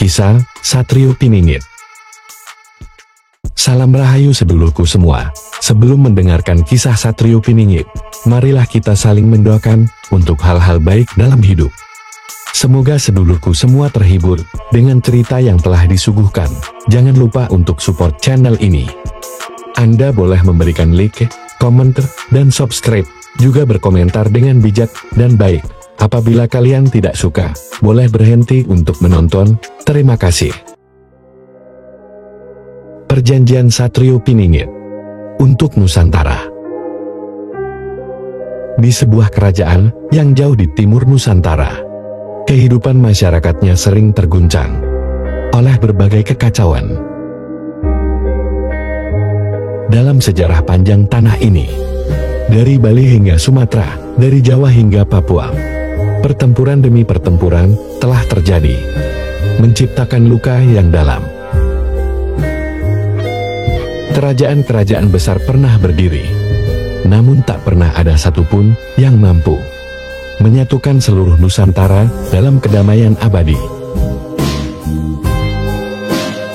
Kisah Satrio Piningit. Salam rahayu sedulurku semua. Sebelum mendengarkan kisah Satrio Piningit, marilah kita saling mendoakan untuk hal-hal baik dalam hidup. Semoga sedulurku semua terhibur dengan cerita yang telah disuguhkan. Jangan lupa untuk support channel ini. Anda boleh memberikan like, komentar, dan subscribe, juga berkomentar dengan bijak dan baik. Apabila kalian tidak suka, boleh berhenti untuk menonton. Terima kasih. Perjanjian Satrio Piningit untuk Nusantara. Di sebuah kerajaan yang jauh di timur Nusantara, kehidupan masyarakatnya sering terguncang oleh berbagai kekacauan. Dalam sejarah panjang tanah ini, dari Bali hingga Sumatera, dari Jawa hingga Papua, pertempuran demi pertempuran telah terjadi, menciptakan luka yang dalam. Kerajaan-kerajaan besar pernah berdiri, namun tak pernah ada satupun yang mampu menyatukan seluruh Nusantara dalam kedamaian abadi.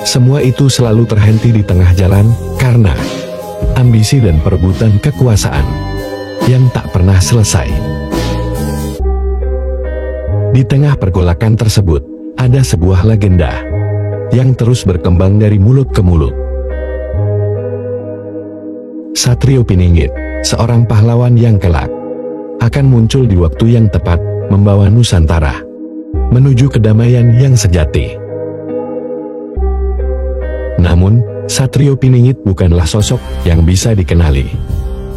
Semua itu selalu terhenti di tengah jalan karena ambisi dan perebutan kekuasaan yang tak pernah selesai. Di tengah pergolakan tersebut, ada sebuah legenda yang terus berkembang dari mulut ke mulut. Satrio Piningit, seorang pahlawan yang kelak, akan muncul di waktu yang tepat, membawa Nusantara menuju kedamaian yang sejati. Namun, Satrio Piningit bukanlah sosok yang bisa dikenali.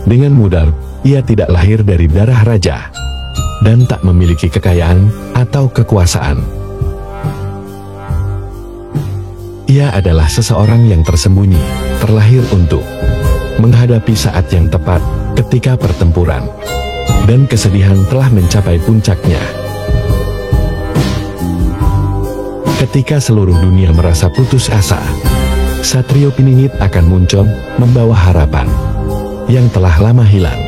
Dengan mudah, ia tidak lahir dari darah raja dan tak memiliki kekayaan atau kekuasaan. Ia adalah seseorang yang tersembunyi, terlahir untuk menghadapi saat yang tepat ketika pertempuran dan kesedihan telah mencapai puncaknya. Ketika seluruh dunia merasa putus asa, Satrio Piningit akan muncul membawa harapan yang telah lama hilang.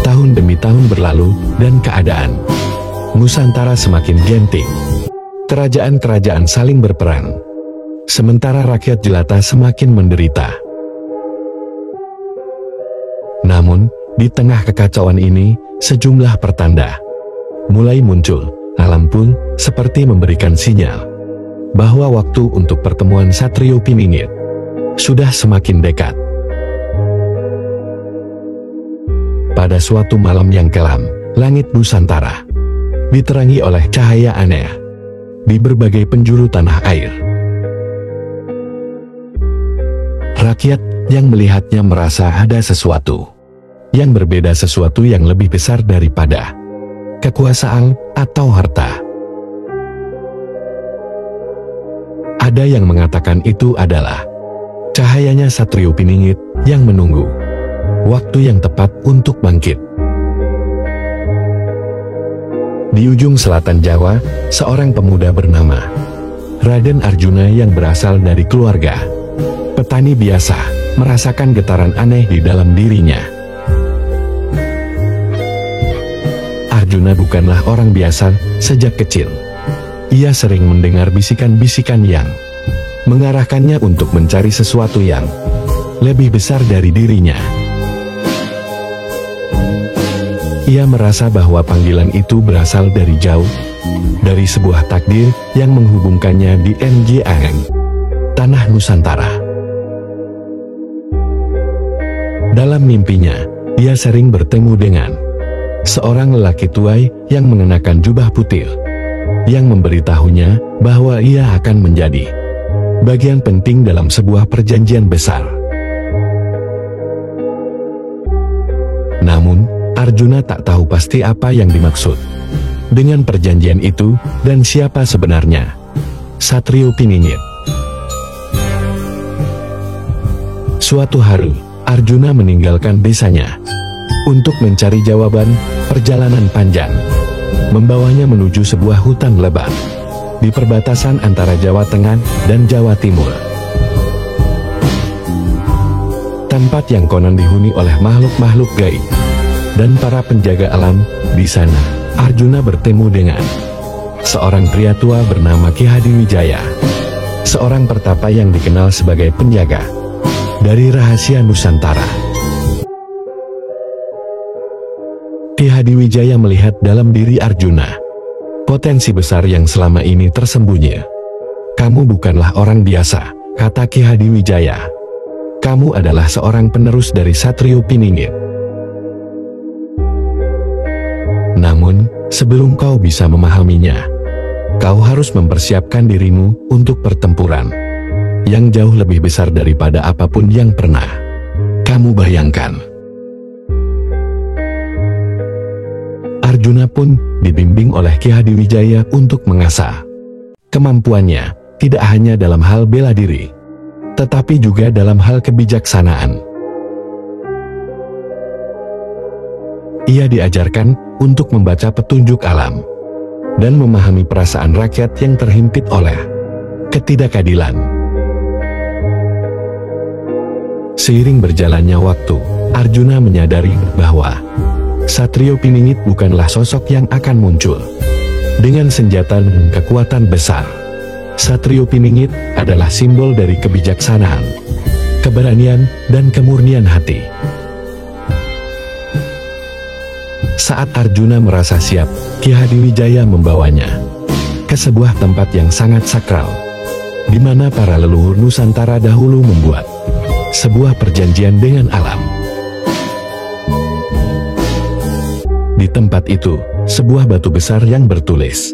Tahun demi tahun berlalu dan keadaan Nusantara semakin genting. Kerajaan-kerajaan saling berperang, sementara rakyat jelata semakin menderita. Namun, di tengah kekacauan ini, sejumlah pertanda mulai muncul. Alam pun seperti memberikan sinyal bahwa waktu untuk pertemuan Satrio Piningit sudah semakin dekat. Pada suatu malam yang kelam, langit Nusantara diterangi oleh cahaya aneh di berbagai penjuru tanah air. Rakyat yang melihatnya merasa ada sesuatu yang berbeda, sesuatu yang lebih besar daripada kekuasaan atau harta. Ada yang mengatakan itu adalah cahayanya Satrio Piningit yang menunggu waktu yang tepat untuk bangkit. Di ujung selatan Jawa, seorang pemuda bernama Raden Arjuna yang berasal dari keluarga petani biasa merasakan getaran aneh di dalam dirinya. Arjuna bukanlah orang biasa. Sejak kecil, ia sering mendengar bisikan-bisikan yang mengarahkannya untuk mencari sesuatu yang lebih besar dari dirinya. Ia merasa bahwa panggilan itu berasal dari jauh, dari sebuah takdir yang menghubungkannya di NJAN, tanah Nusantara. Dalam mimpinya, ia sering bertemu dengan seorang lelaki tua yang mengenakan jubah putih, yang memberitahunya bahwa ia akan menjadi bagian penting dalam sebuah perjanjian besar. Namun, Arjuna tak tahu pasti apa yang dimaksud dengan perjanjian itu dan siapa sebenarnya Satrio Piningit. Suatu hari, Arjuna meninggalkan desanya untuk mencari jawaban. Perjalanan panjang membawanya menuju sebuah hutan lebat di perbatasan antara Jawa Tengah dan Jawa Timur. Tempat yang konon dihuni oleh makhluk-makhluk gaib dan para penjaga alam. Di sana, Arjuna bertemu dengan seorang pria tua bernama Ki Hadiwijaya. Seorang pertapa yang dikenal sebagai penjaga dari rahasia Nusantara. Ki Hadiwijaya melihat dalam diri Arjuna potensi besar yang selama ini tersembunyi. "Kamu bukanlah orang biasa," kata Ki Hadiwijaya. "Kamu adalah seorang penerus dari Satrio Piningit. Namun, sebelum kau bisa memahaminya, kau harus mempersiapkan dirimu untuk pertempuran yang jauh lebih besar daripada apapun yang pernah kamu bayangkan." Arjuna pun dibimbing oleh Ki Hadiwijaya untuk mengasah kemampuannya, tidak hanya dalam hal bela diri, tetapi juga dalam hal kebijaksanaan. Ia diajarkan untuk membaca petunjuk alam dan memahami perasaan rakyat yang terhimpit oleh ketidakadilan. Seiring berjalannya waktu, Arjuna menyadari bahwa Satrio Piningit bukanlah sosok yang akan muncul dengan senjata dan kekuatan besar. Satrio Piningit adalah simbol dari kebijaksanaan, keberanian, dan kemurnian hati. Saat Arjuna merasa siap, Ki Hadiwijaya membawanya ke sebuah tempat yang sangat sakral, di mana para leluhur Nusantara dahulu membuat sebuah perjanjian dengan alam. Di tempat itu, sebuah batu besar yang bertulis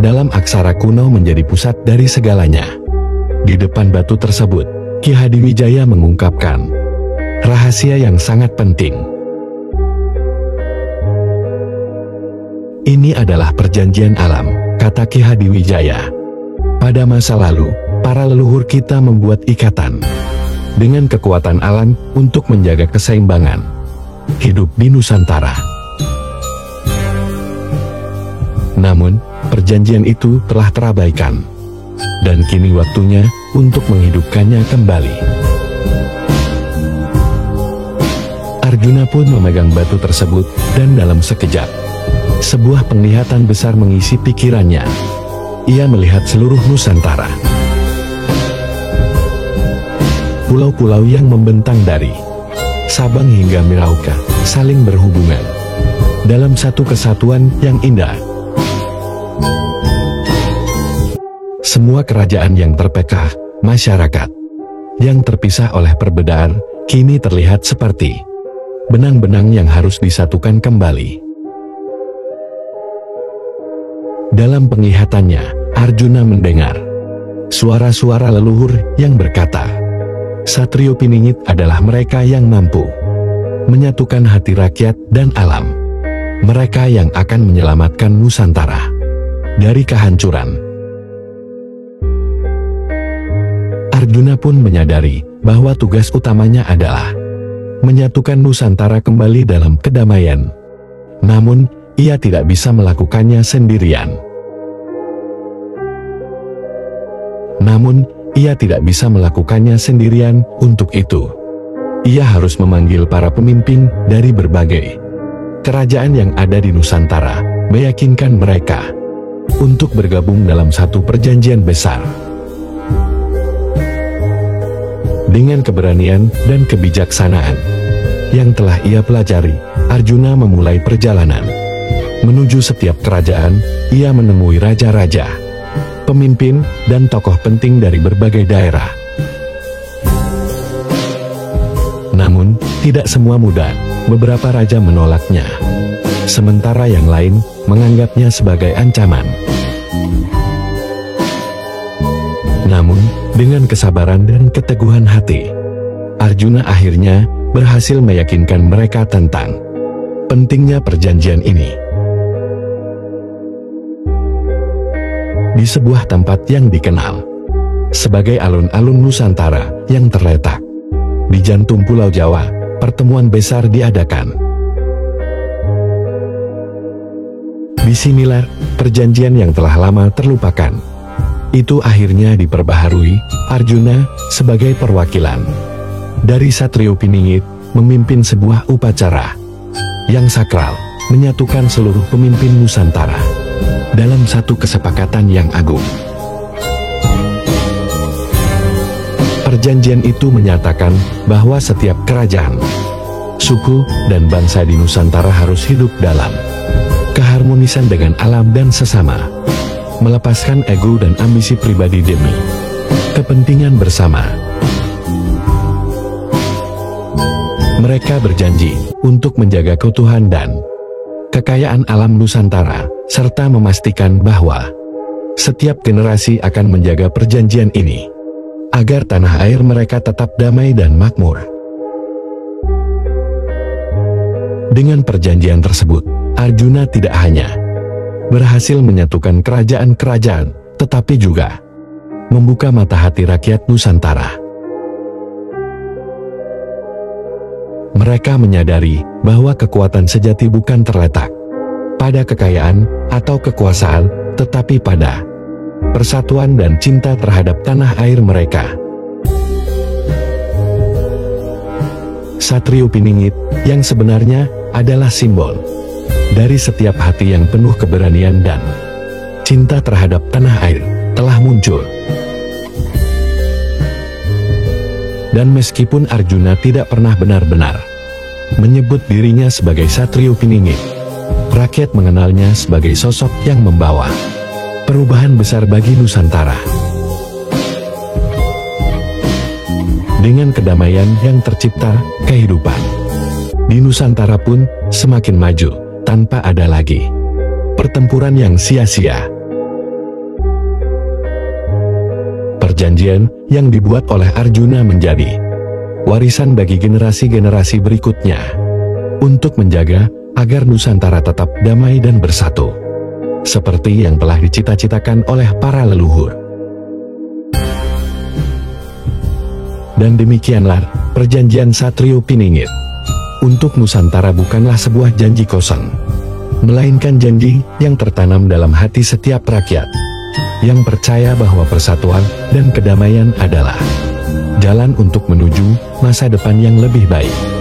dalam aksara kuno menjadi pusat dari segalanya. Di depan batu tersebut, Ki Hadiwijaya mengungkapkan rahasia yang sangat penting. "Ini adalah perjanjian alam," kata Ki Hadiwijaya. "Pada masa lalu, para leluhur kita membuat ikatan dengan kekuatan alam untuk menjaga keseimbangan hidup di Nusantara. Namun, perjanjian itu telah terabaikan, dan kini waktunya untuk menghidupkannya kembali." Arjuna pun memegang batu tersebut, dan dalam sekejap, sebuah penglihatan besar mengisi pikirannya. Ia melihat seluruh Nusantara. Pulau-pulau yang membentang dari Sabang hingga Merauke saling berhubungan dalam satu kesatuan yang indah. Semua kerajaan yang terpecah, masyarakat yang terpisah oleh perbedaan, kini terlihat seperti benang-benang yang harus disatukan kembali. Dalam penglihatannya, Arjuna mendengar suara-suara leluhur yang berkata, Satrio Piningit adalah mereka yang mampu menyatukan hati rakyat dan alam. Mereka yang akan menyelamatkan Nusantara dari kehancuran. Arjuna pun menyadari bahwa tugas utamanya adalah menyatukan Nusantara kembali dalam kedamaian. Namun, ia tidak bisa melakukannya sendirian. Untuk itu, ia harus memanggil para pemimpin dari berbagai kerajaan yang ada di Nusantara, meyakinkan mereka untuk bergabung dalam satu perjanjian besar. Dengan keberanian dan kebijaksanaan yang telah ia pelajari, Arjuna memulai perjalanan menuju setiap kerajaan. Ia menemui raja-raja, pemimpin, dan tokoh penting dari berbagai daerah. Namun, tidak semua mudah. Beberapa raja menolaknya, sementara yang lain menganggapnya sebagai ancaman. Namun, dengan kesabaran dan keteguhan hati, Arjuna akhirnya berhasil meyakinkan mereka tentang pentingnya perjanjian ini. Di sebuah tempat yang dikenal sebagai alun-alun Nusantara yang terletak di jantung Pulau Jawa, pertemuan besar diadakan. Disinilah perjanjian yang telah lama terlupakan itu akhirnya diperbaharui. Arjuna sebagai perwakilan dari Satrio Piningit memimpin sebuah upacara yang sakral, menyatukan seluruh pemimpin Nusantara dalam satu kesepakatan yang agung. Perjanjian itu menyatakan bahwa setiap kerajaan, suku, dan bangsa di Nusantara harus hidup dalam keharmonisan dengan alam dan sesama, melepaskan ego dan ambisi pribadi demi kepentingan bersama. Mereka berjanji untuk menjaga keutuhan dan kekayaan alam Nusantara, serta memastikan bahwa setiap generasi akan menjaga perjanjian ini, agar tanah air mereka tetap damai dan makmur. Dengan perjanjian tersebut, Arjuna tidak hanya berhasil menyatukan kerajaan-kerajaan, tetapi juga membuka mata hati rakyat Nusantara. Mereka menyadari bahwa kekuatan sejati bukan terletak pada kekayaan atau kekuasaan, tetapi pada persatuan dan cinta terhadap tanah air mereka. Satrio Piningit, yang sebenarnya adalah simbol dari setiap hati yang penuh keberanian dan cinta terhadap tanah air, telah muncul. Dan meskipun Arjuna tidak pernah benar-benar menyebut dirinya sebagai Satrio Piningit, rakyat mengenalnya sebagai sosok yang membawa perubahan besar bagi Nusantara. Dengan kedamaian yang tercipta, kehidupan di Nusantara pun semakin maju, tanpa ada lagi pertempuran yang sia-sia. Perjanjian yang dibuat oleh Arjuna menjadi warisan bagi generasi-generasi berikutnya, untuk menjaga agar Nusantara tetap damai dan bersatu, seperti yang telah dicita-citakan oleh para leluhur. Dan demikianlah perjanjian Satrio Piningit untuk Nusantara bukanlah sebuah janji kosong, melainkan janji yang tertanam dalam hati setiap rakyat yang percaya bahwa persatuan dan kedamaian adalah jalan untuk menuju masa depan yang lebih baik.